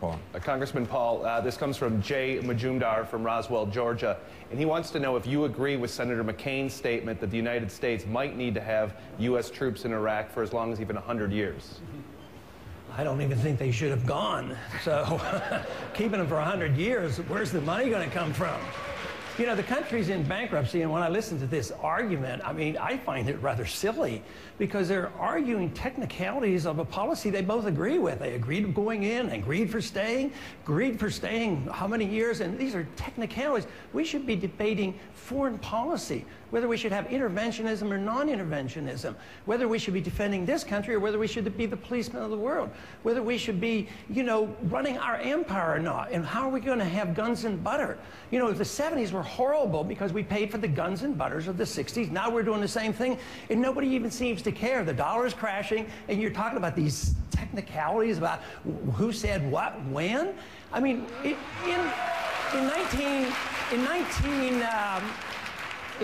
Paul. Congressman Paul, this comes from Jay Majumdar from Roswell, Georgia, and he wants to know if you agree with Senator McCain's statement that the United States might need to have U.S. troops in Iraq for as long as even 100 years. I don't even think they should have gone. So keeping them for 100 years, where's the money going to come from? You know, the country's in bankruptcy, and when I listen to this argument, I mean, I find it rather silly because they're arguing technicalities of a policy they both agree with. They agreed going in, agreed for staying how many years, and these are technicalities. We should be debating foreign policy, whether we should have interventionism or non-interventionism, whether we should be defending this country or whether we should be the policemen of the world, whether we should be, you know, running our empire or not, and how are we going to have guns and butter? You know, the 70s were horrible because we paid for the guns and butters of the 60s. Now we're doing the same thing, and nobody even seems to care. The dollar's crashing, and you're talking about these technicalities about who said what when. I mean, in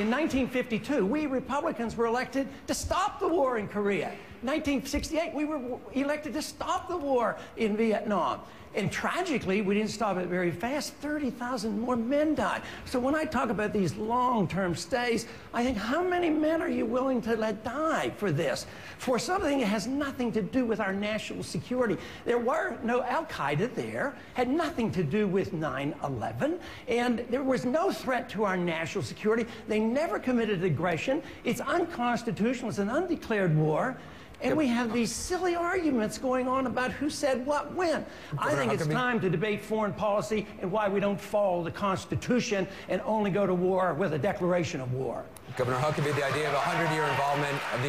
1952, we Republicans were elected to stop the war in Korea. 1968, we were elected to stop the war in Vietnam. And tragically, we didn't stop it very fast. 30,000 more men died. So when I talk about these long-term stays, I think, how many men are you willing to let die for this? For something that has nothing to do with our national security. There were no Al-Qaeda there, had nothing to do with 9/11, and there was no threat to our national security. They never committed aggression. It's unconstitutional. It's an undeclared war. And we have these silly arguments going on about who said what when. I think it's time to debate foreign policy and why we don't follow the Constitution and only go to war with a declaration of war. Governor Huckabee, the idea of a 100-year involvement of the